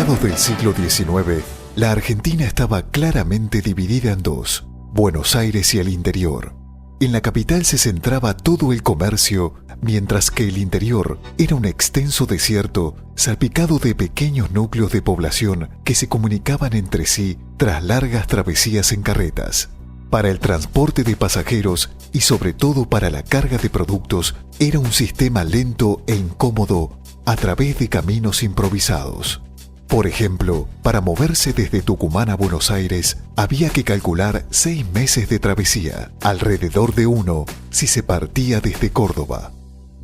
mediados del siglo XIX, la Argentina estaba claramente dividida en dos, Buenos Aires y el interior. En la capital se centraba todo el comercio, mientras que el interior era un extenso desierto salpicado de pequeños núcleos de población que se comunicaban entre sí tras largas travesías en carretas. Para el transporte de pasajeros y sobre todo para la carga de productos era un sistema lento e incómodo a través de caminos improvisados. Por ejemplo, para moverse desde Tucumán a Buenos Aires había que calcular 6 meses de travesía, alrededor de uno si se partía desde Córdoba.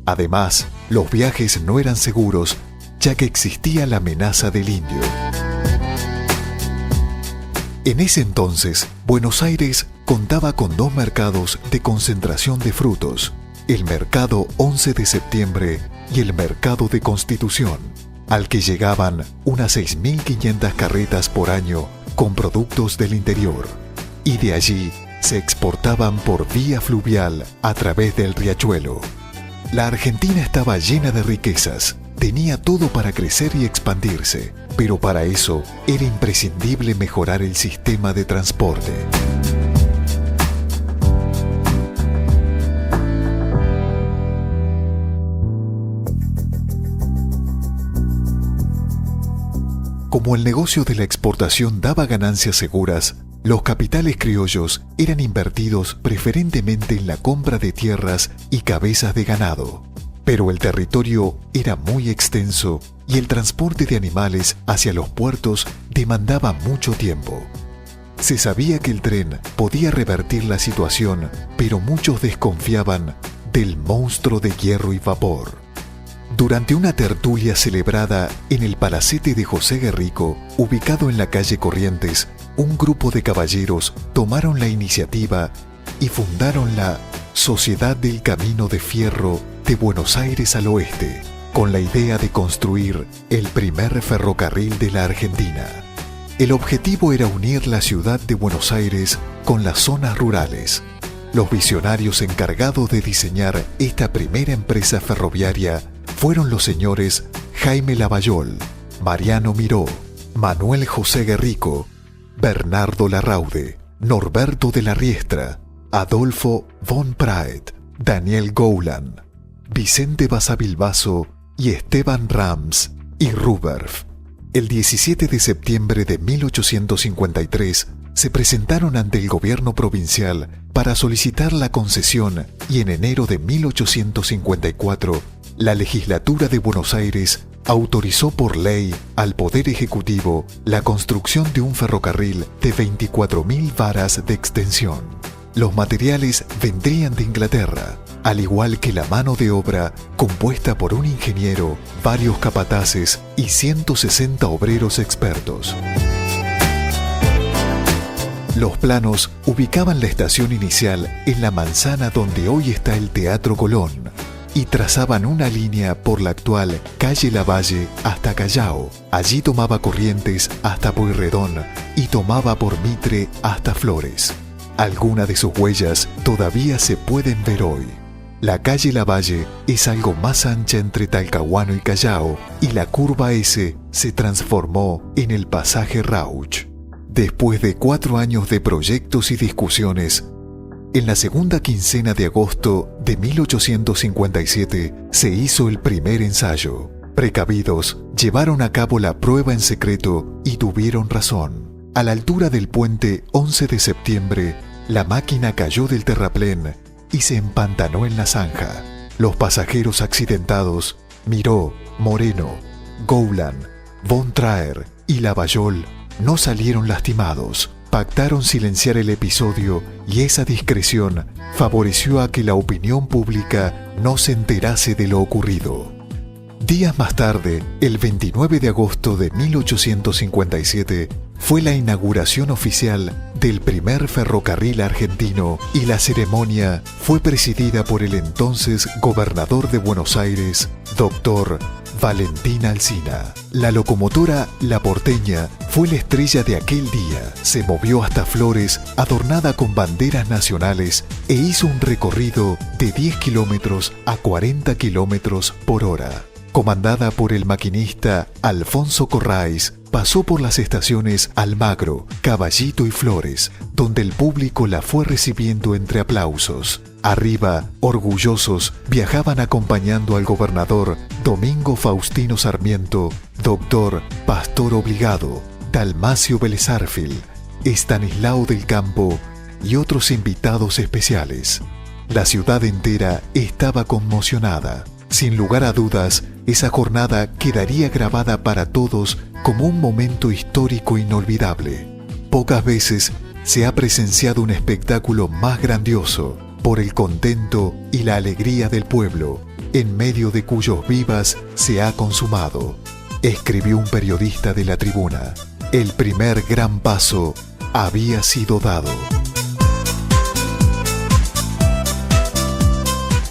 Además, los viajes no eran seguros, ya que existía la amenaza del indio. En ese entonces, Buenos Aires contaba con 2 mercados de concentración de frutos, el Mercado 11 de Septiembre y el Mercado de Constitución, al que llegaban unas 6.500 carretas por año con productos del interior, y de allí se exportaban por vía fluvial a través del riachuelo. La Argentina estaba llena de riquezas, tenía todo para crecer y expandirse, pero para eso era imprescindible mejorar el sistema de transporte. Como el negocio de la exportación daba ganancias seguras, los capitales criollos eran invertidos preferentemente en la compra de tierras y cabezas de ganado. Pero el territorio era muy extenso y el transporte de animales hacia los puertos demandaba mucho tiempo. Se sabía que el tren podía revertir la situación, pero muchos desconfiaban del monstruo de hierro y vapor. Durante una tertulia celebrada en el palacete de José Guerrico, ubicado en la calle Corrientes, un grupo de caballeros tomaron la iniciativa y fundaron la Sociedad del Camino de Fierro de Buenos Aires al Oeste, con la idea de construir el primer ferrocarril de la Argentina. El objetivo era unir la ciudad de Buenos Aires con las zonas rurales. Los visionarios encargados de diseñar esta primera empresa ferroviaria fueron los señores Jaime Lavallol, Mariano Miró, Manuel José Guerrico, Bernardo Larraude, Norberto de la Riestra, Adolfo von Praet, Daniel Goulan, Vicente Basavilbaso y Esteban Rams y Ruberf. El 17 de septiembre de 1853 se presentaron ante el gobierno provincial para solicitar la concesión y en enero de 1854 la legislatura de Buenos Aires autorizó por ley al Poder Ejecutivo la construcción de un ferrocarril de 24.000 varas de extensión. Los materiales vendrían de Inglaterra, al igual que la mano de obra compuesta por un ingeniero, varios capataces y 160 obreros expertos. Los planos ubicaban la estación inicial en la manzana donde hoy está el Teatro Colón y trazaban una línea por la actual calle Lavalle hasta Callao. Allí tomaba Corrientes hasta Pueyrredón y tomaba por Mitre hasta Flores. Algunas de sus huellas todavía se pueden ver hoy. La calle Lavalle es algo más ancha entre Talcahuano y Callao y la curva S se transformó en el pasaje Rauch. Después de 4 años de proyectos y discusiones, en la segunda quincena de agosto de 1857 se hizo el primer ensayo. Precavidos, llevaron a cabo la prueba en secreto y tuvieron razón. A la altura del puente 11 de septiembre, la máquina cayó del terraplén y se empantanó en la zanja. Los pasajeros accidentados, Miró, Moreno, Goulan, von Traer y Lavallol, no salieron lastimados. Pactaron silenciar el episodio y esa discreción favoreció a que la opinión pública no se enterase de lo ocurrido. Días más tarde, el 29 de agosto de 1857, fue la inauguración oficial del primer ferrocarril argentino y la ceremonia fue presidida por el entonces gobernador de Buenos Aires, Dr. Valentín Alsina. La locomotora La Porteña fue la estrella de aquel día. Se movió hasta Flores, adornada con banderas nacionales, e hizo un recorrido de 10 kilómetros a 40 kilómetros por hora. Comandada por el maquinista Alfonso Corraiz, pasó por las estaciones Almagro, Caballito y Flores, donde el público la fue recibiendo entre aplausos. Arriba, orgullosos, viajaban acompañando al gobernador Domingo Faustino Sarmiento, doctor, pastor obligado, Dalmacio Vélez Arfield, Estanislao del Campo y otros invitados especiales. La ciudad entera estaba conmocionada. Sin lugar a dudas, esa jornada quedaría grabada para todos como un momento histórico inolvidable. Pocas veces se ha presenciado un espectáculo más grandioso por el contento y la alegría del pueblo, en medio de cuyos vivas se ha consumado, escribió un periodista de La Tribuna. El primer gran paso había sido dado.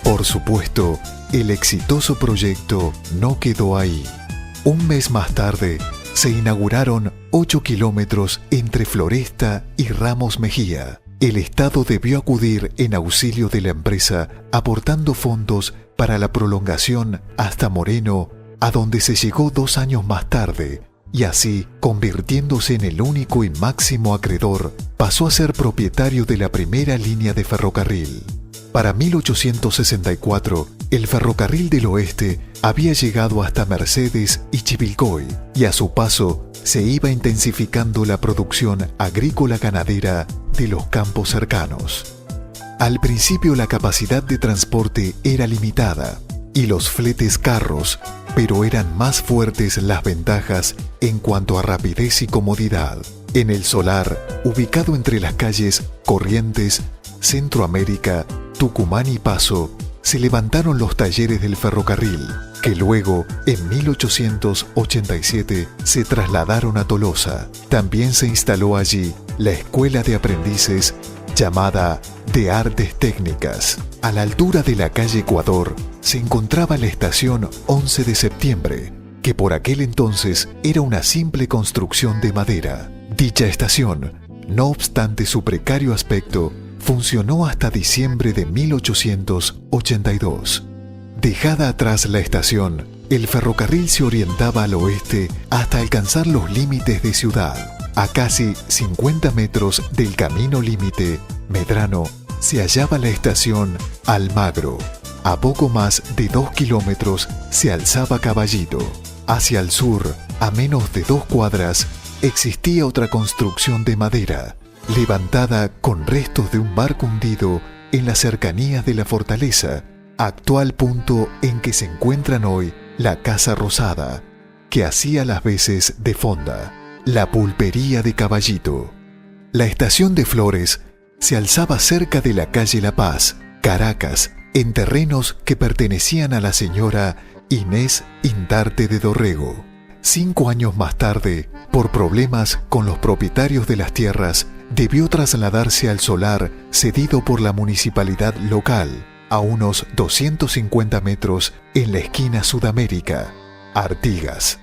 Por supuesto, el exitoso proyecto no quedó ahí. Un mes más tarde, se inauguraron 8 kilómetros entre Floresta y Ramos Mejía. El Estado debió acudir en auxilio de la empresa, aportando fondos para la prolongación hasta Moreno, a donde se llegó 2 años más tarde, y así, convirtiéndose en el único y máximo acreedor, pasó a ser propietario de la primera línea de ferrocarril. Para 1864, el Ferrocarril del Oeste había llegado hasta Mercedes y Chivilcoy, y a su paso se iba intensificando la producción agrícola-ganadera de los campos cercanos. Al principio la capacidad de transporte era limitada y los fletes carros, pero eran más fuertes las ventajas en cuanto a rapidez y comodidad. En el solar, ubicado entre las calles Corrientes, Centroamérica, Tucumán y Paso, se levantaron los talleres del ferrocarril, que luego, en 1887, se trasladaron a Tolosa. También se instaló allí la Escuela de Aprendices, llamada de Artes Técnicas. A la altura de la calle Ecuador se encontraba la estación 11 de septiembre, que por aquel entonces era una simple construcción de madera. Dicha estación, no obstante su precario aspecto, funcionó hasta diciembre de 1882. Dejada atrás la estación, el ferrocarril se orientaba al oeste hasta alcanzar los límites de ciudad. A casi 50 metros del camino límite, Medrano, se hallaba la estación Almagro. A poco más de 2 kilómetros se alzaba Caballito. Hacia el sur, a menos de 2 cuadras, existía otra construcción de madera, levantada con restos de un barco hundido en las cercanías de la fortaleza, actual punto en que se encuentran hoy la Casa Rosada, que hacía las veces de fonda, la pulpería de Caballito. La estación de Flores se alzaba cerca de la calle La Paz, Caracas, en terrenos que pertenecían a la señora Inés Indarte de Dorrego. 5 años más tarde, por problemas con los propietarios de las tierras, debió trasladarse al solar cedido por la municipalidad local, a unos 250 metros en la esquina Sudamérica, Artigas.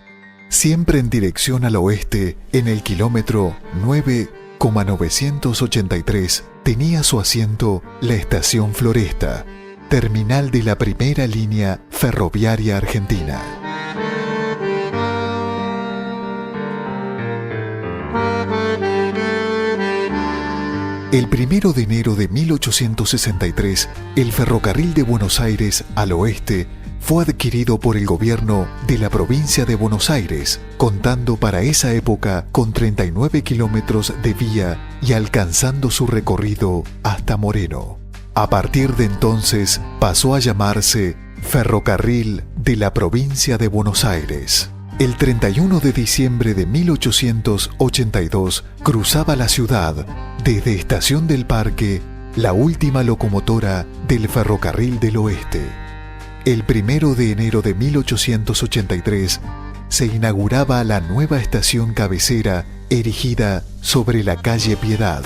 Siempre en dirección al oeste, en el kilómetro 9,983, tenía su asiento la estación Floresta, terminal de la primera línea ferroviaria argentina. El 1 de enero de 1863, el ferrocarril de Buenos Aires al oeste fue adquirido por el gobierno de la provincia de Buenos Aires, contando para esa época con 39 kilómetros de vía y alcanzando su recorrido hasta Moreno. A partir de entonces pasó a llamarse Ferrocarril de la provincia de Buenos Aires. El 31 de diciembre de 1882 cruzaba la ciudad, desde Estación del Parque, la última locomotora del Ferrocarril del Oeste. El 1 de enero de 1883 se inauguraba la nueva estación cabecera erigida sobre la calle Piedad,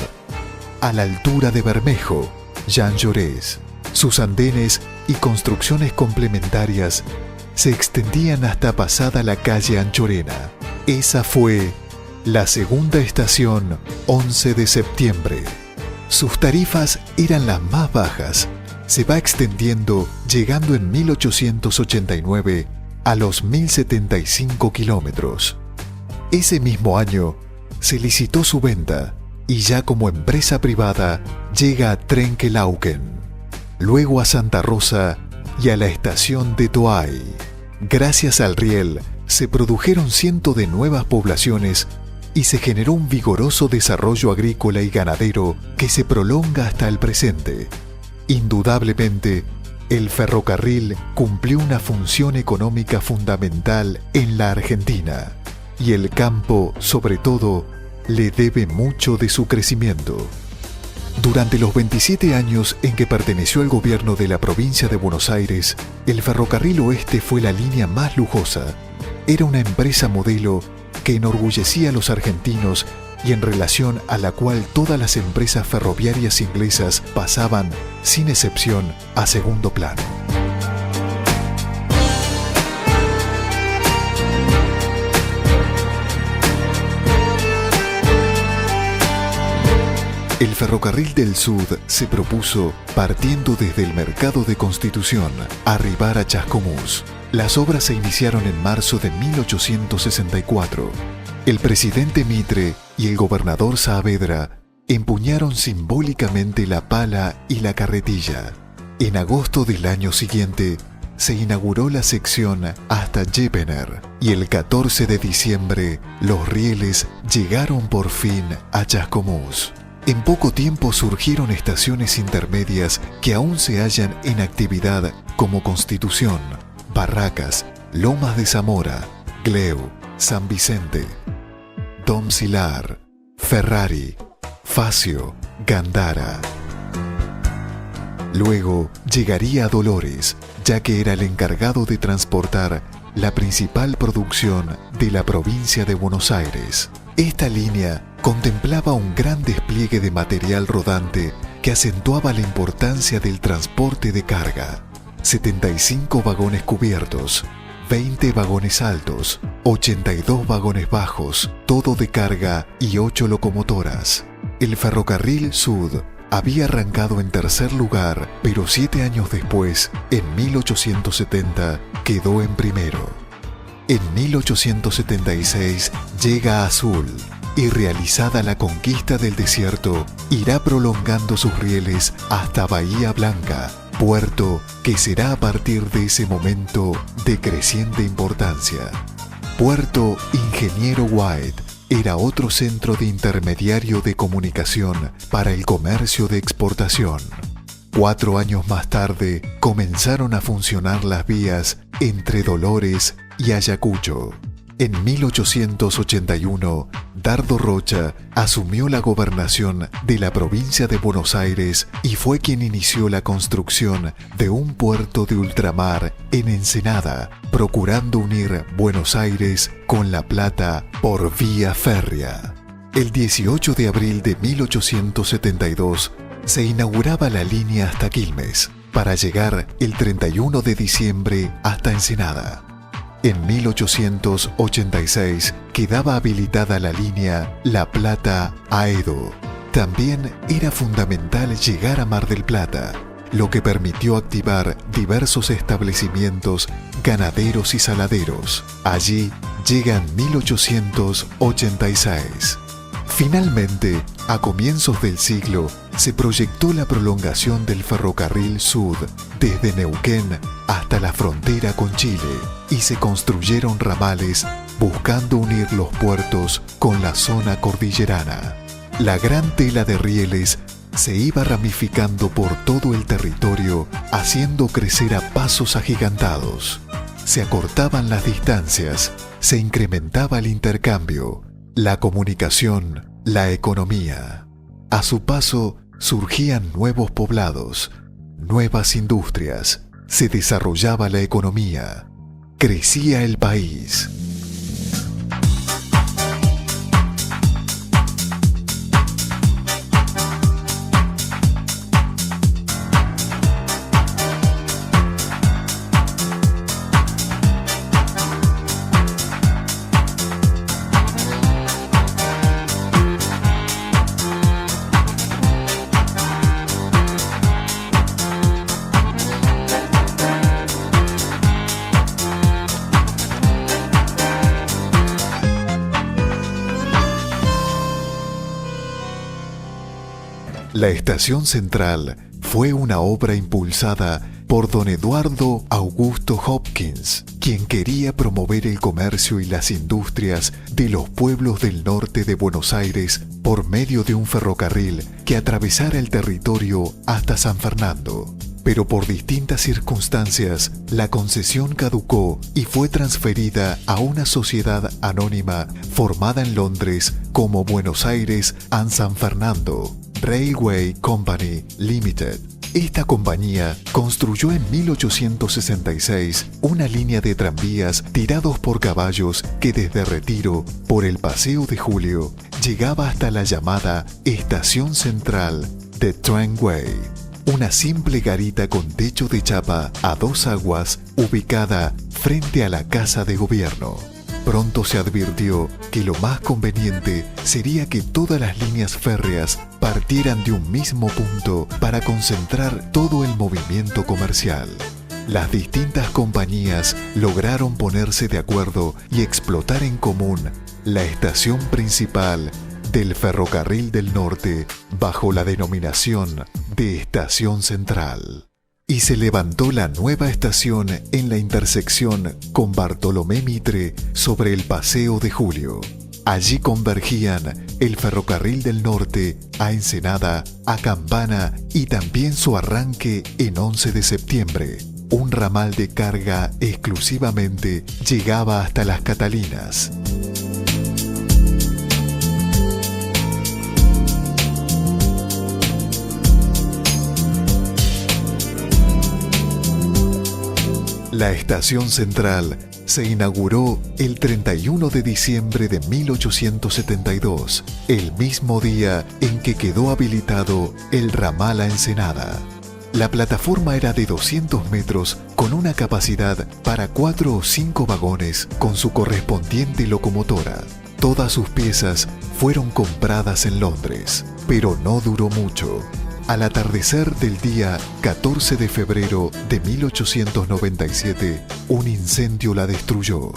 a la altura de Bermejo, Jean Jaurès. Sus andenes y construcciones complementarias se extendían hasta pasada la calle Anchorena. Esa fue la segunda estación 11 de septiembre. Sus tarifas eran las más bajas. Se va extendiendo, llegando en 1889 a los 1075 kilómetros. Ese mismo año se licitó su venta y ya como empresa privada llega a Trenquelauquen, luego a Santa Rosa y a la estación de Toay. Gracias al riel se produjeron cientos de nuevas poblaciones y se generó un vigoroso desarrollo agrícola y ganadero que se prolonga hasta el presente. Indudablemente, el ferrocarril cumplió una función económica fundamental en la Argentina, y el campo, sobre todo, le debe mucho de su crecimiento. Durante los 27 años en que perteneció al gobierno de la provincia de Buenos Aires, el Ferrocarril Oeste fue la línea más lujosa. Era una empresa modelo que enorgullecía a los argentinos y en relación a la cual todas las empresas ferroviarias inglesas pasaban, sin excepción, a segundo plano. El Ferrocarril del Sud se propuso, partiendo desde el Mercado de Constitución, arribar a Chascomús. Las obras se iniciaron en marzo de 1864. El presidente Mitre y el gobernador Saavedra empuñaron simbólicamente la pala y la carretilla. En agosto del año siguiente se inauguró la sección hasta Jepener y el 14 de diciembre los rieles llegaron por fin a Chascomús. En poco tiempo surgieron estaciones intermedias que aún se hallan en actividad como Constitución, Barracas, Lomas de Zamora, Gleu, San Vicente, Dom Silar, Ferrari, Facio, Gandara. Luego llegaría a Dolores, ya que era el encargado de transportar la principal producción de la provincia de Buenos Aires. Esta línea contemplaba un gran despliegue de material rodante que acentuaba la importancia del transporte de carga. 75 vagones cubiertos, 20 vagones altos, 82 vagones bajos, todo de carga y 8 locomotoras. El Ferrocarril Sud había arrancado en tercer lugar, pero 7 años después, en 1870, quedó en primero. En 1876 llega a Azul y realizada la conquista del desierto, irá prolongando sus rieles hasta Bahía Blanca, puerto que será a partir de ese momento de creciente importancia. Puerto Ingeniero White era otro centro de intermediario de comunicación para el comercio de exportación. 4 años más tarde comenzaron a funcionar las vías entre Dolores y Ayacucho. En 1881, Dardo Rocha asumió la gobernación de la provincia de Buenos Aires y fue quien inició la construcción de un puerto de ultramar en Ensenada, procurando unir Buenos Aires con La Plata por vía férrea. El 18 de abril de 1872 se inauguraba la línea hasta Quilmes, para llegar el 31 de diciembre hasta Ensenada. En 1886 quedaba habilitada la línea La Plata a Edo. También era fundamental llegar a Mar del Plata, lo que permitió activar diversos establecimientos ganaderos y saladeros. Allí llega en 1886. Finalmente, a comienzos del siglo, se proyectó la prolongación del Ferrocarril Sud desde Neuquén hasta la frontera con Chile y se construyeron ramales buscando unir los puertos con la zona cordillerana. La gran tela de rieles se iba ramificando por todo el territorio, haciendo crecer a pasos agigantados. Se acortaban las distancias, se incrementaba el intercambio, la comunicación, la economía. A su paso surgían nuevos poblados, nuevas industrias, se desarrollaba la economía, crecía el país. La Estación Central fue una obra impulsada por don Eduardo Augusto Hopkins, quien quería promover el comercio y las industrias de los pueblos del norte de Buenos Aires por medio de un ferrocarril que atravesara el territorio hasta San Fernando. Pero por distintas circunstancias, la concesión caducó y fue transferida a una sociedad anónima formada en Londres como Buenos Aires and San Fernando Railway Company Limited. Esta compañía construyó en 1866 una línea de tranvías tirados por caballos que desde Retiro, por el Paseo de Julio, llegaba hasta la llamada Estación Central de Tramway, una simple garita con techo de chapa a dos aguas ubicada frente a la Casa de Gobierno. Pronto se advirtió que lo más conveniente sería que todas las líneas férreas partieran de un mismo punto para concentrar todo el movimiento comercial. Las distintas compañías lograron ponerse de acuerdo y explotar en común la estación principal del Ferrocarril del Norte bajo la denominación de Estación Central. Y se levantó la nueva estación en la intersección con Bartolomé Mitre sobre el Paseo de Julio. Allí convergían el Ferrocarril del Norte a Ensenada, a Campana y también su arranque en 11 de septiembre. Un ramal de carga exclusivamente llegaba hasta Las Catalinas. La Estación Central se inauguró el 31 de diciembre de 1872, el mismo día en que quedó habilitado el ramal a Ensenada. La plataforma era de 200 metros con una capacidad para 4 o 5 vagones con su correspondiente locomotora. Todas sus piezas fueron compradas en Londres, pero no duró mucho. Al atardecer del día 14 de febrero de 1897, un incendio la destruyó.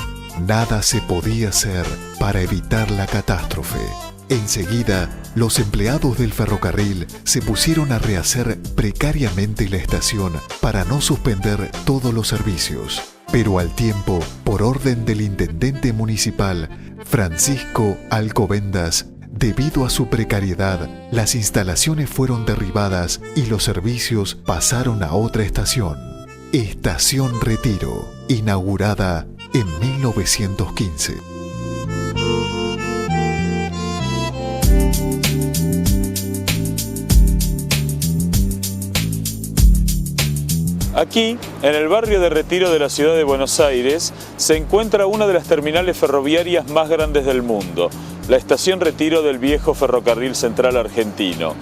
Nada se podía hacer para evitar la catástrofe. Enseguida, los empleados del ferrocarril se pusieron a rehacer precariamente la estación para no suspender todos los servicios. Pero al tiempo, por orden del intendente municipal, Francisco Alcobendas, debido a su precariedad, las instalaciones fueron derribadas y los servicios pasaron a otra estación. Estación Retiro, inaugurada en 1915. Aquí, en el barrio de Retiro de la ciudad de Buenos Aires, se encuentra una de las terminales ferroviarias más grandes del mundo, la Estación Retiro del viejo Ferrocarril Central Argentino.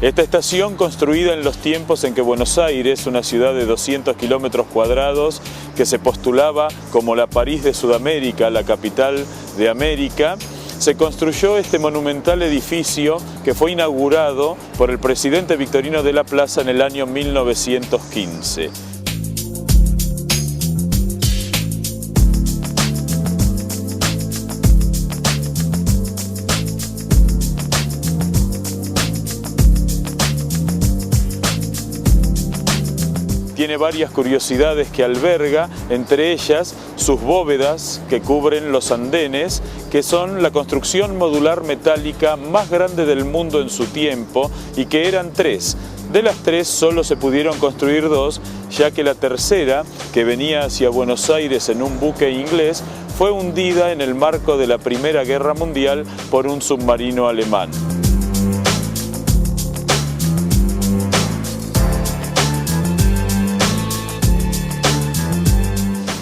Esta estación, construida en los tiempos en que Buenos Aires, una ciudad de 200 kilómetros cuadrados, que se postulaba como la París de Sudamérica, la capital de América, se construyó este monumental edificio que fue inaugurado por el presidente Victorino de la Plaza en el año 1915. Tiene varias curiosidades que alberga, entre ellas sus bóvedas que cubren los andenes, que son la construcción modular metálica más grande del mundo en su tiempo y que eran 3. De las 3 solo se pudieron construir 2, ya que la tercera, que venía hacia Buenos Aires en un buque inglés, fue hundida en el marco de la Primera Guerra Mundial por un submarino alemán.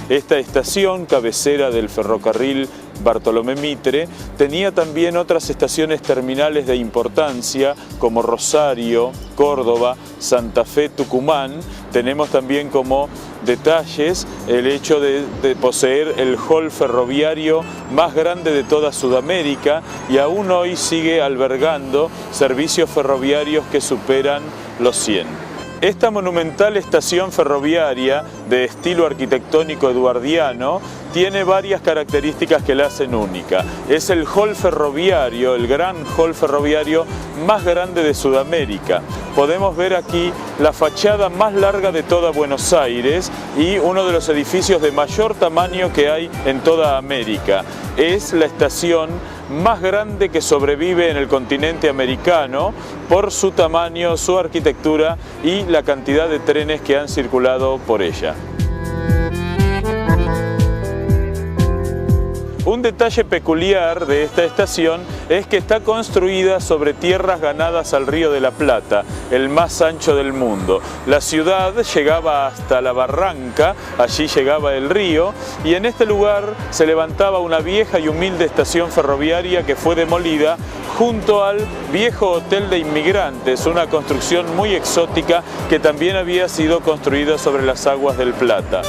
Esta estación, cabecera del ferrocarril Bartolomé Mitre, tenía también otras estaciones terminales de importancia como Rosario, Córdoba, Santa Fe, Tucumán. Tenemos también como detalles el hecho de poseer el hall ferroviario más grande de toda Sudamérica y aún hoy sigue albergando servicios ferroviarios que superan los 100. Esta monumental estación ferroviaria de estilo arquitectónico eduardiano tiene varias características que la hacen única. Es el hall ferroviario, el gran hall ferroviario más grande de Sudamérica. Podemos ver aquí la fachada más larga de toda Buenos Aires y uno de los edificios de mayor tamaño que hay en toda América. Es la estación más grande que sobrevive en el continente americano por su tamaño, su arquitectura y la cantidad de trenes que han circulado por ella. Un detalle peculiar de esta estación es que está construida sobre tierras ganadas al Río de la Plata, el más ancho del mundo. La ciudad llegaba hasta la barranca, allí llegaba el río, y en este lugar se levantaba una vieja y humilde estación ferroviaria que fue demolida junto al viejo hotel de inmigrantes, una construcción muy exótica que también había sido construida sobre las aguas del Plata.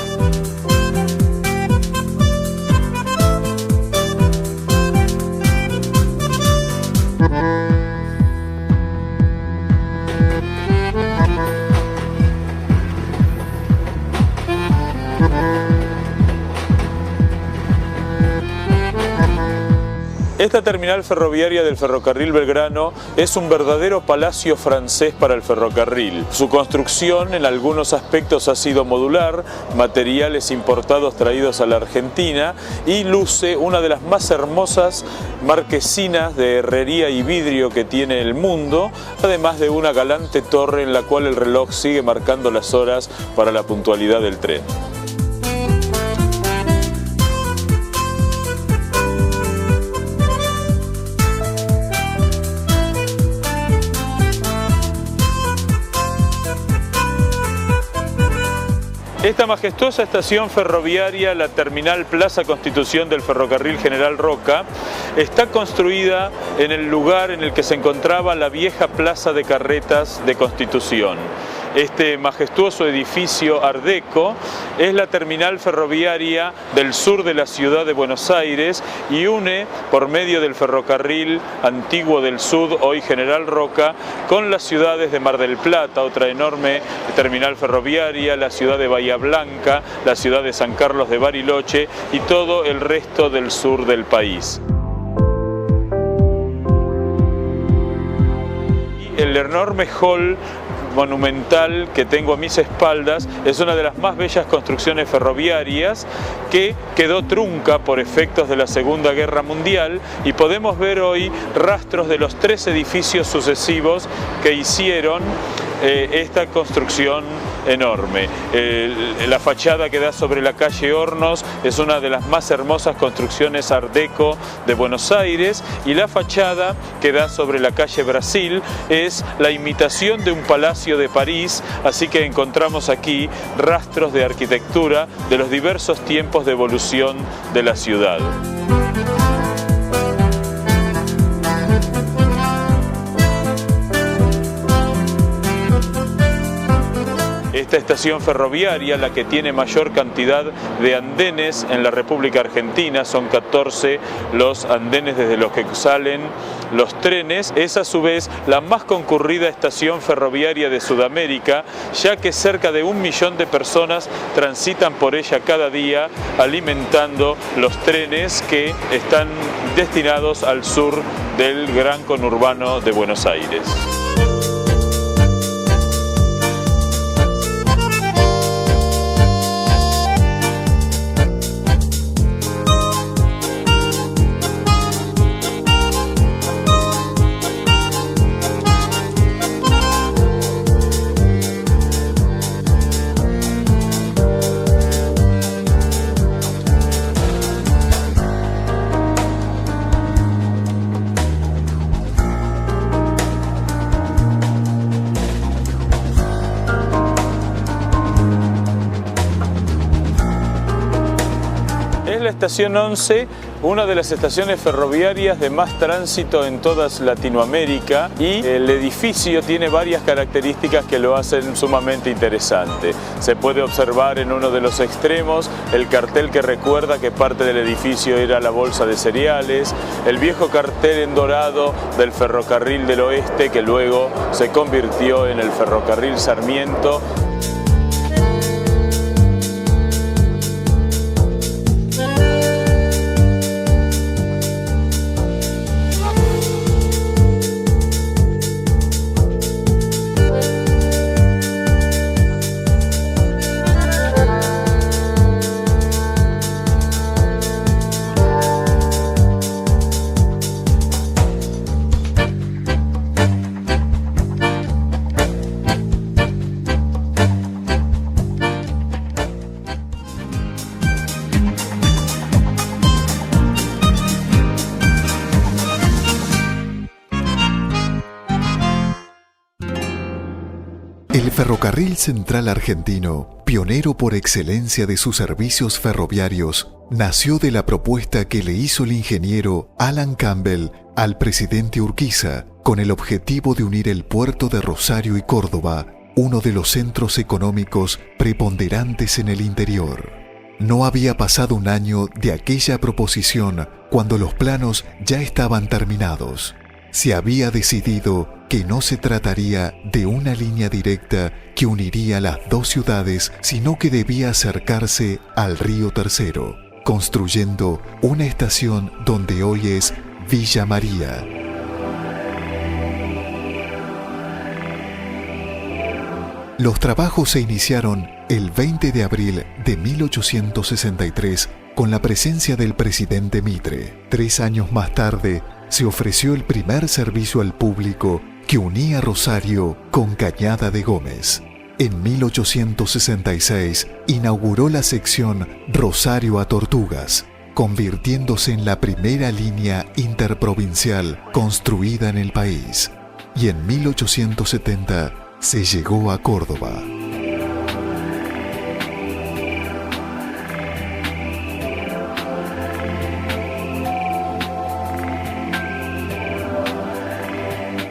Esta terminal ferroviaria del ferrocarril Belgrano es un verdadero palacio francés para el ferrocarril. Su construcción en algunos aspectos ha sido modular, materiales importados traídos a la Argentina, y luce una de las más hermosas marquesinas de herrería y vidrio que tiene el mundo, además de una galante torre en la cual el reloj sigue marcando las horas para la puntualidad del tren. Esta majestuosa estación ferroviaria, la terminal Plaza Constitución del Ferrocarril General Roca, está construida en el lugar en el que se encontraba la vieja Plaza de Carretas de Constitución. Este majestuoso edificio Art Deco es la terminal ferroviaria del sur de la ciudad de Buenos Aires y une, por medio del ferrocarril antiguo del Sud, hoy General Roca, con las ciudades de Mar del Plata, otra enorme terminal ferroviaria, la ciudad de Bahía Blanca, la ciudad de San Carlos de Bariloche y todo el resto del sur del país. El enorme hall monumental que tengo a mis espaldas es una de las más bellas construcciones ferroviarias que quedó trunca por efectos de la Segunda Guerra Mundial, y podemos ver hoy rastros de los 3 edificios sucesivos que hicieron esta construcción enorme. La fachada que da sobre la calle Hornos es una de las más hermosas construcciones Art Deco de Buenos Aires, y la fachada que da sobre la calle Brasil es la imitación de un palacio de París, así que encontramos aquí rastros de arquitectura de los diversos tiempos de evolución de la ciudad. Esta estación ferroviaria, la que tiene mayor cantidad de andenes en la República Argentina, son 14 los andenes desde los que salen los trenes, es a su vez la más concurrida estación ferroviaria de Sudamérica, ya que cerca de 1 millón de personas transitan por ella cada día, alimentando los trenes que están destinados al sur del gran conurbano de Buenos Aires. estación 11, una de las estaciones ferroviarias de más tránsito en toda Latinoamérica, y el edificio tiene varias características que lo hacen sumamente interesante. Se puede observar en uno de los extremos el cartel que recuerda que parte del edificio era la bolsa de cereales, el viejo cartel en dorado del Ferrocarril del Oeste, que luego se convirtió en el Ferrocarril Sarmiento. El Ferrocarril Central Argentino, pionero por excelencia de sus servicios ferroviarios, nació de la propuesta que le hizo el ingeniero Alan Campbell al presidente Urquiza, con el objetivo de unir el puerto de Rosario y Córdoba, uno de los centros económicos preponderantes en el interior. No había pasado un año de aquella proposición cuando los planos ya estaban terminados. Se había decidido que no se trataría de una línea directa que uniría las dos ciudades, sino que debía acercarse al río Tercero, construyendo una estación donde hoy es Villa María. Los trabajos se iniciaron el 20 de abril de 1863 con la presencia del presidente Mitre. 3 años más tarde, se ofreció el primer servicio al público que unía Rosario con Cañada de Gómez. En 1866 inauguró la sección Rosario a Tortugas, convirtiéndose en la primera línea interprovincial construida en el país. Y en 1870 se llegó a Córdoba.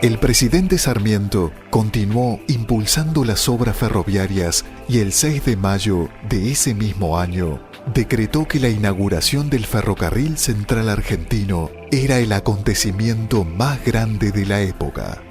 El presidente Sarmiento continuó impulsando las obras ferroviarias y el 6 de mayo de ese mismo año decretó que la inauguración del Ferrocarril Central Argentino era el acontecimiento más grande de la época.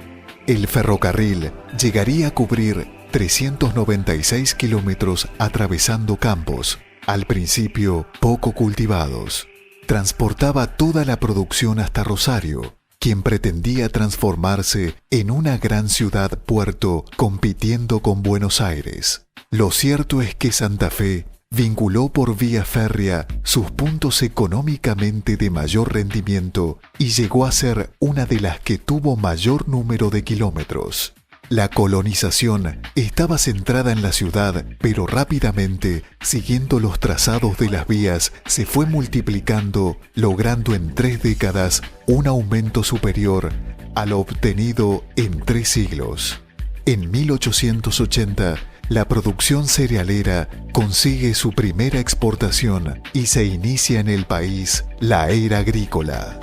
El ferrocarril llegaría a cubrir 396 kilómetros atravesando campos, al principio poco cultivados. Transportaba toda la producción hasta Rosario, quien pretendía transformarse en una gran ciudad-puerto compitiendo con Buenos Aires. Lo cierto es que Santa Fe vinculó por vía férrea sus puntos económicamente de mayor rendimiento y llegó a ser una de las que tuvo mayor número de kilómetros. La colonización estaba centrada en la ciudad, pero rápidamente, siguiendo los trazados de las vías, se fue multiplicando, logrando en 3 décadas un aumento superior a lo obtenido en 3 siglos. En 1880, la producción cerealera consigue su primera exportación y se inicia en el país la era agrícola.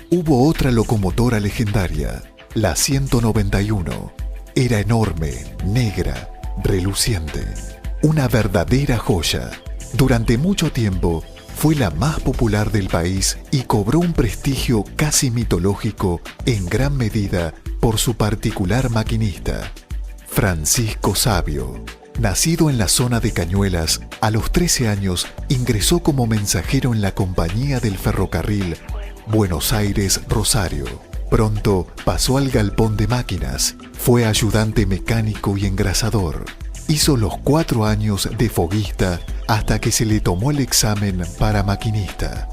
Hubo otra locomotora legendaria, la 191. Era enorme, negra, reluciente. Una verdadera joya. Durante mucho tiempo fue la más popular del país y cobró un prestigio casi mitológico en gran medida por su particular maquinista, Francisco Savio. Nacido en la zona de Cañuelas, a los 13 años ingresó como mensajero en la compañía del ferrocarril Buenos Aires-Rosario. Pronto pasó al galpón de máquinas, fue ayudante mecánico y engrasador. Hizo los 4 años de foguista hasta que se le tomó el examen para maquinista.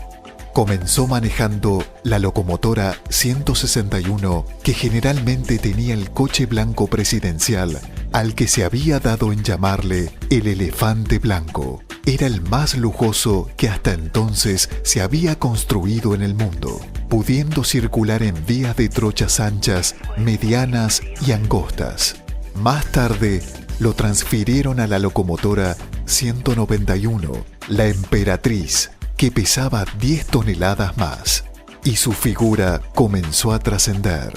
Comenzó manejando la locomotora 161, que generalmente tenía el coche blanco presidencial, al que se había dado en llamarle el elefante blanco. Era el más lujoso que hasta entonces se había construido en el mundo, pudiendo circular en vías de trochas anchas, medianas y angostas. Más tarde lo transfirieron a la locomotora 191, la Emperatriz, que pesaba 10 toneladas más, y su figura comenzó a trascender.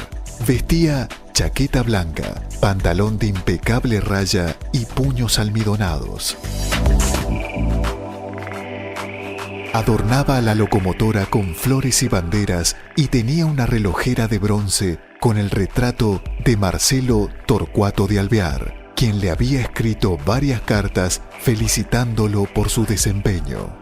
Vestía chaqueta blanca, pantalón de impecable raya y puños almidonados. Adornaba a la locomotora con flores y banderas y tenía una relojera de bronce con el retrato de Marcelo Torcuato de Alvear, quien le había escrito varias cartas felicitándolo por su desempeño.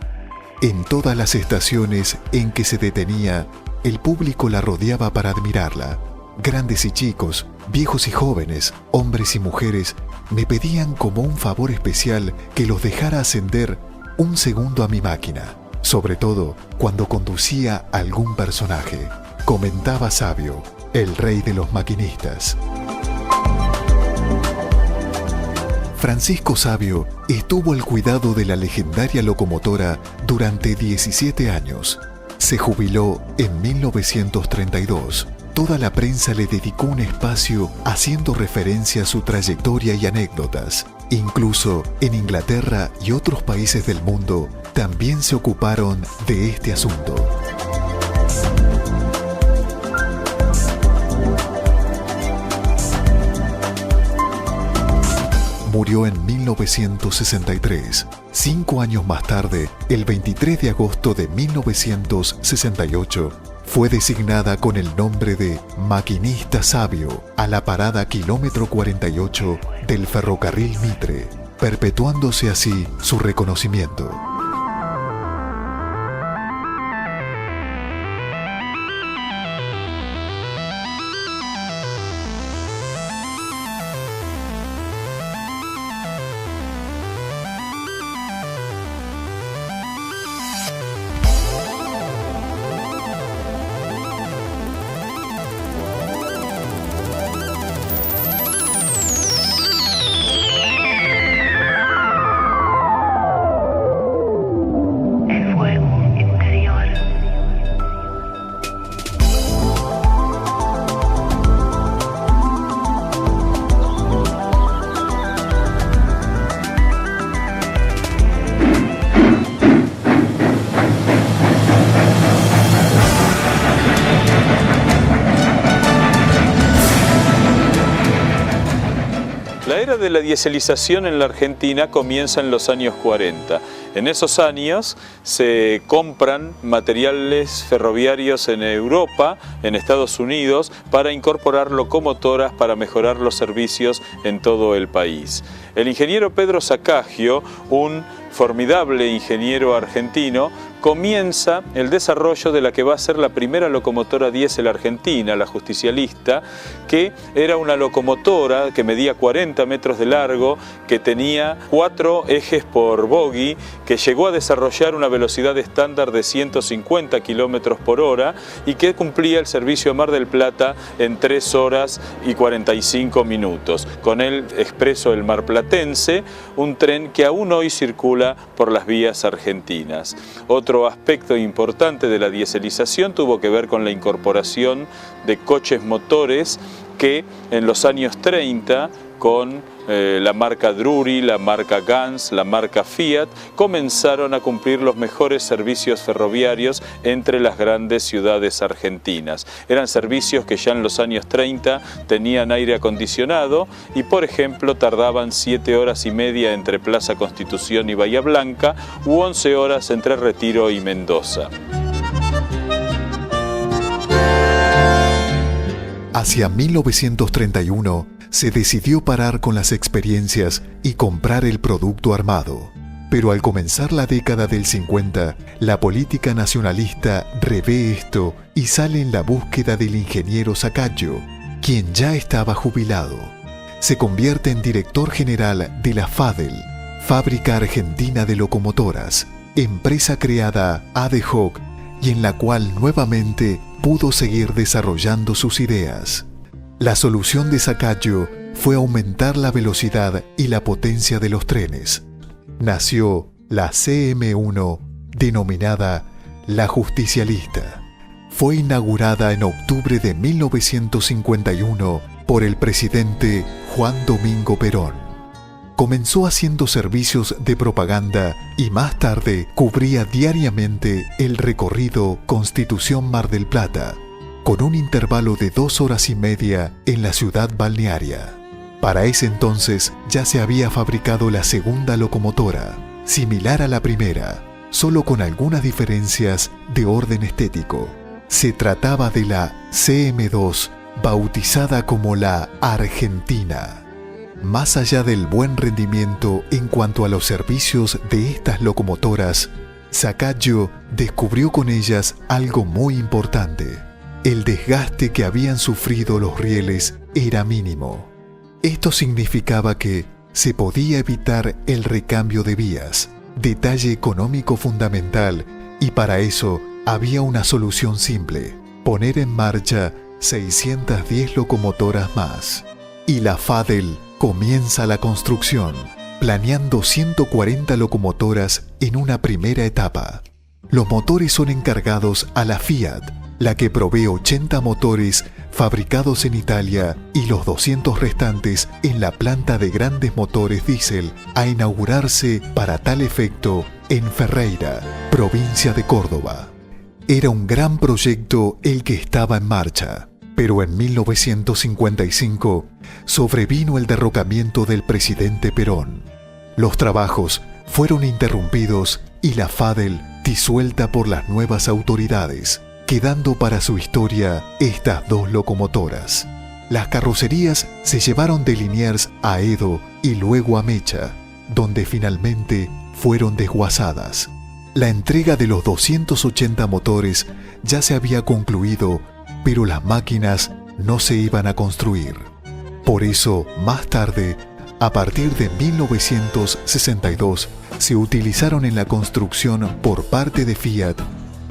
En todas las estaciones en que se detenía, el público la rodeaba para admirarla. Grandes y chicos, viejos y jóvenes, hombres y mujeres, me pedían como un favor especial que los dejara ascender un segundo a mi máquina, sobre todo cuando conducía a algún personaje, comentaba Savio, el rey de los maquinistas. Francisco Savio estuvo al cuidado de la legendaria locomotora durante 17 años. Se jubiló en 1932. Toda la prensa le dedicó un espacio haciendo referencia a su trayectoria y anécdotas. Incluso en Inglaterra y otros países del mundo también se ocuparon de este asunto. Murió en 1963. 5 años más tarde, el 23 de agosto de 1968, fue designada con el nombre de Maquinista Savio a la parada kilómetro 48 del ferrocarril Mitre, perpetuándose así su reconocimiento. La era de la dieselización en la Argentina comienza en los años 40. En esos años se compran materiales ferroviarios en Europa, en Estados Unidos, para incorporar locomotoras para mejorar los servicios en todo el país. El ingeniero Pedro Sacagio, un formidable ingeniero argentino, comienza el desarrollo de la que va a ser la primera locomotora diésel argentina, la Justicialista, que era una locomotora que medía 40 metros de largo, que tenía 4 ejes por bogie, que llegó a desarrollar una velocidad estándar de 150 kilómetros por hora y que cumplía el servicio a Mar del Plata en 3 horas y 45 minutos. Con el expreso El Marplatense, un tren que aún hoy circula por las vías argentinas. Otro aspecto importante de la dieselización tuvo que ver con la incorporación de coches motores que en los años 30, con la marca Drury, la marca Ganz, la marca Fiat, comenzaron a cumplir los mejores servicios ferroviarios entre las grandes ciudades argentinas. Eran servicios que ya en los años 30 tenían aire acondicionado y, por ejemplo, tardaban 7 horas y media entre Plaza Constitución y Bahía Blanca u 11 horas entre Retiro y Mendoza. Hacia 1931 se decidió parar con las experiencias y comprar el producto armado. Pero al comenzar la década del 50, la política nacionalista revé esto y sale en la búsqueda del ingeniero Sacagio, quien ya estaba jubilado. Se convierte en director general de la FADEL, Fábrica Argentina de Locomotoras, empresa creada ad hoc y en la cual nuevamente pudo seguir desarrollando sus ideas. La solución de Sacagio fue aumentar la velocidad y la potencia de los trenes. Nació la CM1, denominada la Justicialista. Fue inaugurada en octubre de 1951 por el presidente Juan Domingo Perón. Comenzó haciendo servicios de propaganda y más tarde cubría diariamente el recorrido Constitución-Mar del Plata, con un intervalo de 2 horas y media en la ciudad balnearia. Para ese entonces ya se había fabricado la segunda locomotora, similar a la primera, solo con algunas diferencias de orden estético. Se trataba de la CM2, bautizada como la Argentina. Más allá del buen rendimiento en cuanto a los servicios de estas locomotoras, Sacagio descubrió con ellas algo muy importante. El desgaste que habían sufrido los rieles era mínimo. Esto significaba que se podía evitar el recambio de vías, detalle económico fundamental, y para eso había una solución simple: poner en marcha 610 locomotoras más. Y la Fadel comienza la construcción, planeando 140 locomotoras en una primera etapa. Los motores son encargados a la Fiat, la que provee 80 motores fabricados en Italia y los 200 restantes en la planta de grandes motores diésel a inaugurarse para tal efecto en Ferreira, provincia de Córdoba. Era un gran proyecto el que estaba en marcha, pero en 1955 sobrevino el derrocamiento del presidente Perón. Los trabajos fueron interrumpidos y la Fadel disuelta por las nuevas autoridades, quedando para su historia estas dos locomotoras. Las carrocerías se llevaron de Liniers a Edo y luego a Mecha, donde finalmente fueron desguazadas. La entrega de los 280 motores ya se había concluido, pero las máquinas no se iban a construir. Por eso, más tarde, a partir de 1962, se utilizaron en la construcción por parte de Fiat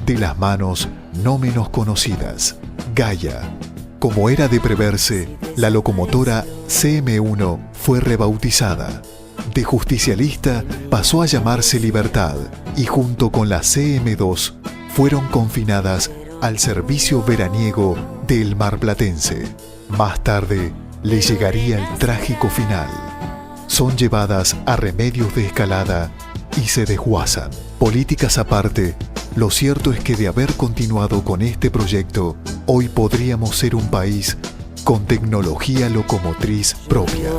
de las manos no menos conocidas, Gaia. Como era de preverse, la locomotora CM1 fue rebautizada. De Justicialista pasó a llamarse Libertad y junto con la CM2 fueron confinadas al servicio veraniego del marplatense. Más tarde le llegaría el trágico final. Son llevadas a remedios de escalada y se desguazan. Políticas aparte, lo cierto es que de haber continuado con este proyecto, hoy podríamos ser un país con tecnología locomotriz propia.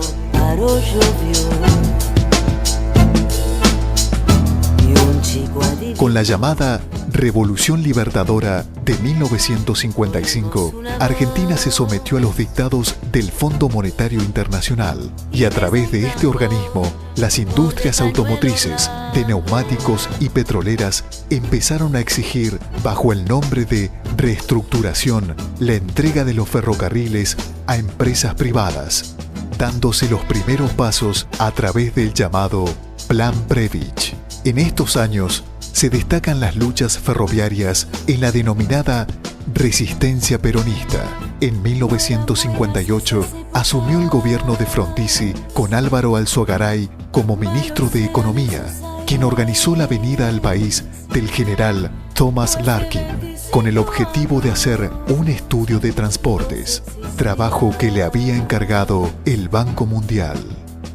Con la llamada Revolución Libertadora de 1955, Argentina se sometió a los dictados del Fondo Monetario Internacional y a través de este organismo, las industrias automotrices, de neumáticos y petroleras empezaron a exigir, bajo el nombre de reestructuración, la entrega de los ferrocarriles a empresas privadas, dándose los primeros pasos a través del llamado Plan Prević. En estos años se destacan las luchas ferroviarias en la denominada resistencia peronista. En 1958 asumió el gobierno de Frondizi con Álvaro Alzogaray como ministro de Economía, quien organizó la venida al país del general Thomas Larkin, con el objetivo de hacer un estudio de transportes, trabajo que le había encargado el Banco Mundial.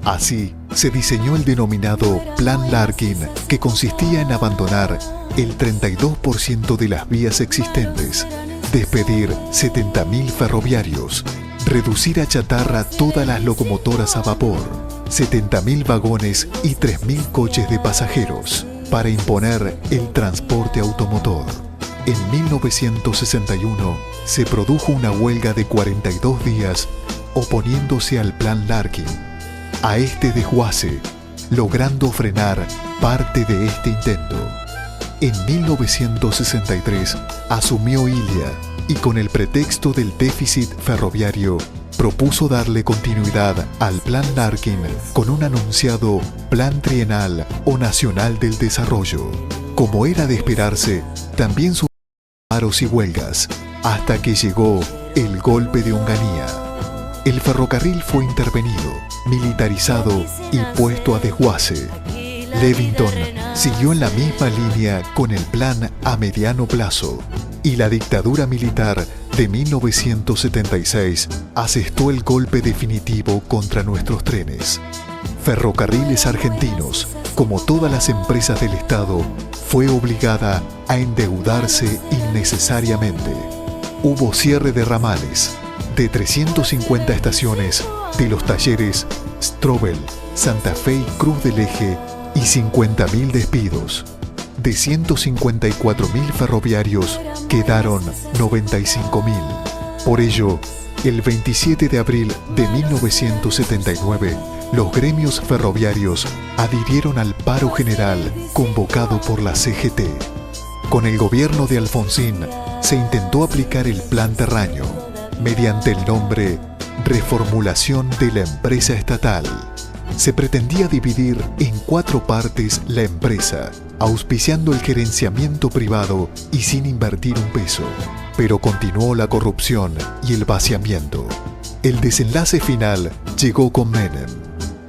Así, se diseñó el denominado Plan Larkin, que consistía en abandonar el 32% de las vías existentes, despedir 70.000 ferroviarios, reducir a chatarra todas las locomotoras a vapor, 70.000 vagones y 3.000 coches de pasajeros, para imponer el transporte automotor. En 1961 se produjo una huelga de 42 días oponiéndose al Plan Larkin, a este desguace, logrando frenar parte de este intento. En 1963 asumió Ilia y con el pretexto del déficit ferroviario propuso darle continuidad al Plan Larkin con un anunciado Plan Trienal o Nacional del Desarrollo. Como era de esperarse, también su paros y huelgas, hasta que llegó el golpe de Onganía. El ferrocarril fue intervenido, militarizado y puesto a desguace. Levington siguió en la misma línea con el plan a mediano plazo, y la dictadura militar de 1976 asestó el golpe definitivo contra nuestros trenes. Ferrocarriles Argentinos, como todas las empresas del Estado, fue obligada a endeudarse innecesariamente. Hubo cierre de ramales, de 350 estaciones de los talleres Strobel, Santa Fe y Cruz del Eje, y 50.000 despidos. De 154.000 ferroviarios quedaron 95.000. Por ello, el 27 de abril de 1979, los gremios ferroviarios adhirieron al paro general convocado por la CGT. Con el gobierno de Alfonsín se intentó aplicar el Plan Terraño, mediante el nombre Reformulación de la Empresa Estatal. Se pretendía dividir en 4 partes la empresa, auspiciando el gerenciamiento privado y sin invertir un peso. Pero continuó la corrupción y el vaciamiento. El desenlace final llegó con Menem.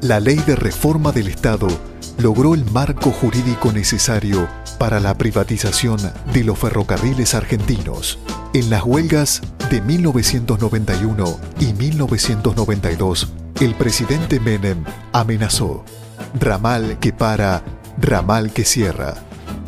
La ley de reforma del Estado logró el marco jurídico necesario para la privatización de los ferrocarriles argentinos. En las huelgas de 1991 y 1992, el presidente Menem amenazó: ramal que para, ramal que cierra.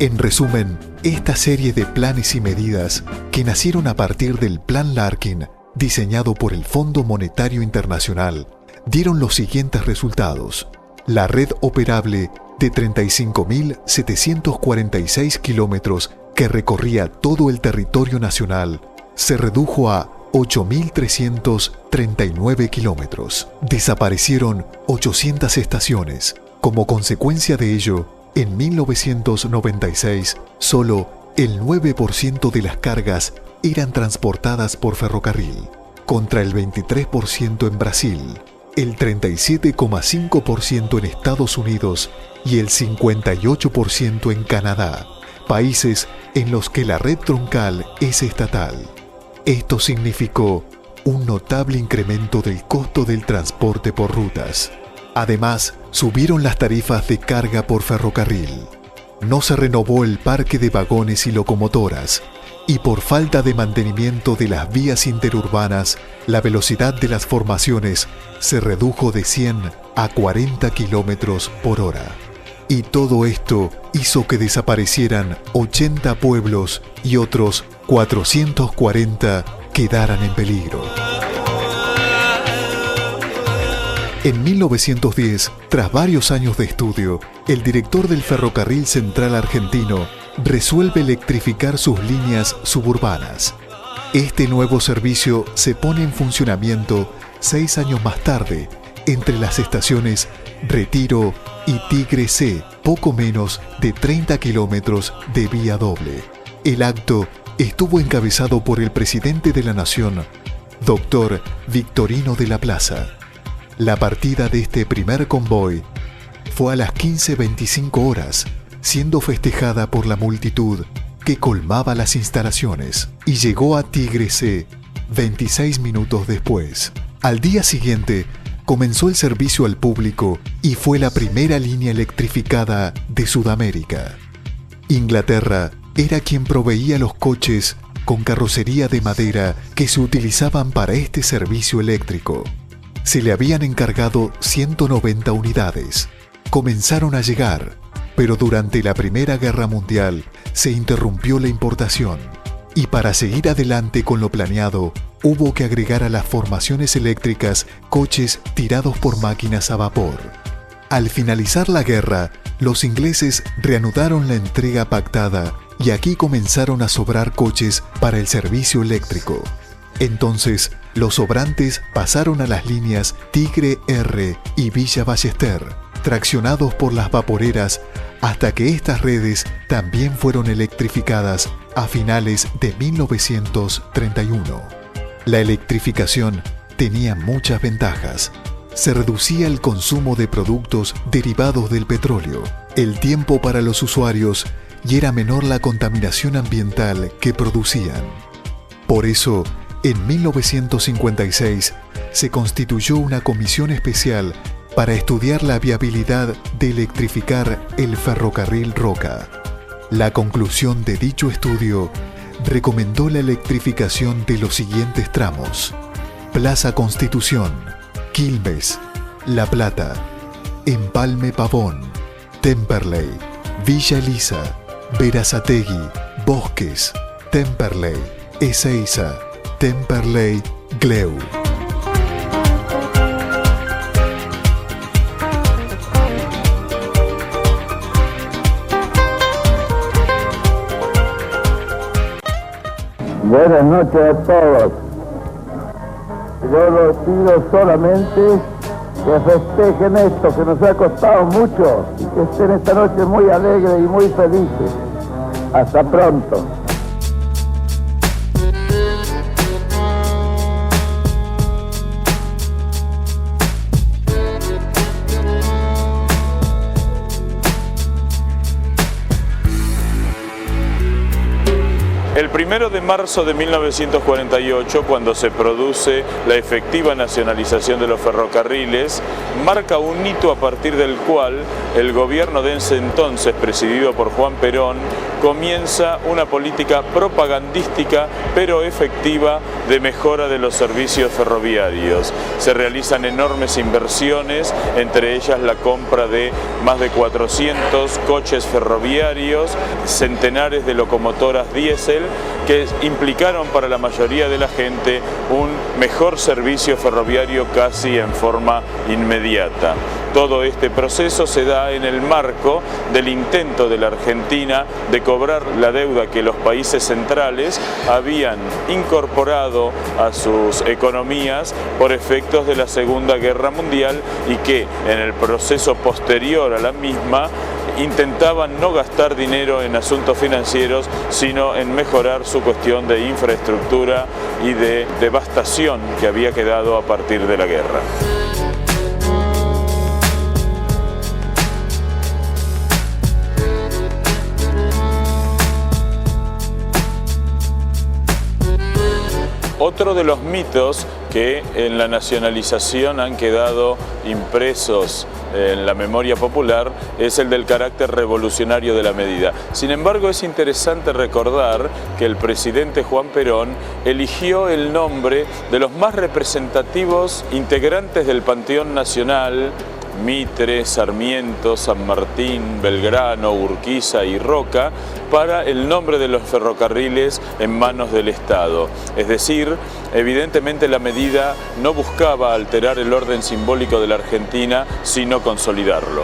En resumen, esta serie de planes y medidas que nacieron a partir del Plan Larkin, diseñado por el Fondo Monetario Internacional, dieron los siguientes resultados. La red operable de 35.746 kilómetros que recorría todo el territorio nacional se redujo a 8.339 kilómetros. Desaparecieron 800 estaciones. Como consecuencia de ello, en 1996, solo el 9% de las cargas eran transportadas por ferrocarril, contra el 23% en Brasil, el 37,5% en Estados Unidos y el 58% en Canadá, países en los que la red troncal es estatal. Esto significó un notable incremento del costo del transporte por rutas. Además, subieron las tarifas de carga por ferrocarril. No se renovó el parque de vagones y locomotoras, y por falta de mantenimiento de las vías interurbanas, la velocidad de las formaciones se redujo de 100 a 40 kilómetros por hora. Y todo esto hizo que desaparecieran 80 pueblos y otros 440 quedaran en peligro. En 1910, tras varios años de estudio, el director del Ferrocarril Central Argentino resuelve electrificar sus líneas suburbanas. Este nuevo servicio se pone en funcionamiento 6 años más tarde, entre las estaciones Retiro y Tigre C, poco menos de 30 kilómetros de vía doble. El acto estuvo encabezado por el presidente de la Nación, Dr. Victorino de la Plaza. La partida de este primer convoy fue a las 15:25 horas, siendo festejada por la multitud que colmaba las instalaciones, y llegó a Tigre C 26 minutos después. Al día siguiente, comenzó el servicio al público y fue la primera línea electrificada de Sudamérica. Inglaterra era quien proveía los coches con carrocería de madera que se utilizaban para este servicio eléctrico. Se le habían encargado 190 unidades. Comenzaron a llegar, pero durante la Primera Guerra Mundial se interrumpió la importación, y para seguir adelante con lo planeado, hubo que agregar a las formaciones eléctricas coches tirados por máquinas a vapor. Al finalizar la guerra, los ingleses reanudaron la entrega pactada y aquí comenzaron a sobrar coches para el servicio eléctrico. Entonces, los sobrantes pasaron a las líneas Tigre R y Villa Ballester, traccionados por las vaporeras, hasta que estas redes también fueron electrificadas a finales de 1931. La electrificación tenía muchas ventajas. Se reducía el consumo de productos derivados del petróleo, el tiempo para los usuarios y era menor la contaminación ambiental que producían. Por eso, en 1956 se constituyó una comisión especial para estudiar la viabilidad de electrificar el ferrocarril Roca. La conclusión de dicho estudio recomendó la electrificación de los siguientes tramos: Plaza Constitución, Quilmes, La Plata, Empalme Pavón, Temperley, Villa Elisa, Berazategui, Bosques, Temperley, Ezeiza, Temperley, Gleu. Buenas noches a todos. Yo les pido solamente que festejen esto, que nos ha costado mucho, y que estén esta noche muy alegres y muy felices. Hasta pronto. El 1 de marzo de 1948, cuando se produce la efectiva nacionalización de los ferrocarriles, marca un hito a partir del cual el gobierno de ese entonces, presidido por Juan Perón, comienza una política propagandística pero efectiva de mejora de los servicios ferroviarios. Se realizan enormes inversiones, entre ellas la compra de más de 400 coches ferroviarios, centenares de locomotoras diésel, que implicaron para la mayoría de la gente un mejor servicio ferroviario casi en forma inmediata. Todo este proceso se da en el marco del intento de la Argentina de cobrar la deuda que los países centrales habían incorporado a sus economías por efectos de la Segunda Guerra Mundial y que en el proceso posterior a la misma intentaban no gastar dinero en asuntos financieros, sino en mejorar su cuestión de infraestructura y de devastación que había quedado a partir de la guerra. Otro de los mitos que en la nacionalización han quedado impresos en la memoria popular es el del carácter revolucionario de la medida. Sin embargo, es interesante recordar que el presidente Juan Perón eligió el nombre de los más representativos integrantes del Panteón Nacional: Mitre, Sarmiento, San Martín, Belgrano, Urquiza y Roca, para el nombre de los ferrocarriles en manos del Estado. Es decir, evidentemente la medida no buscaba alterar el orden simbólico de la Argentina, sino consolidarlo.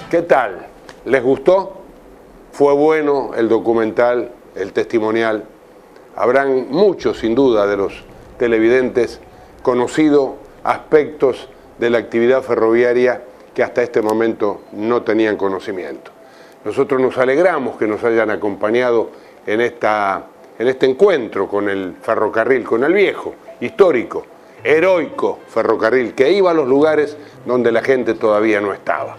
¿Qué tal? ¿Les gustó? ¿Fue bueno el documental, el testimonial? Habrán muchos, sin duda, de los televidentes conocido aspectos de la actividad ferroviaria que hasta este momento no tenían conocimiento. Nosotros nos alegramos que nos hayan acompañado en este encuentro con el ferrocarril, con el viejo, histórico, heroico ferrocarril que iba a los lugares donde la gente todavía no estaba.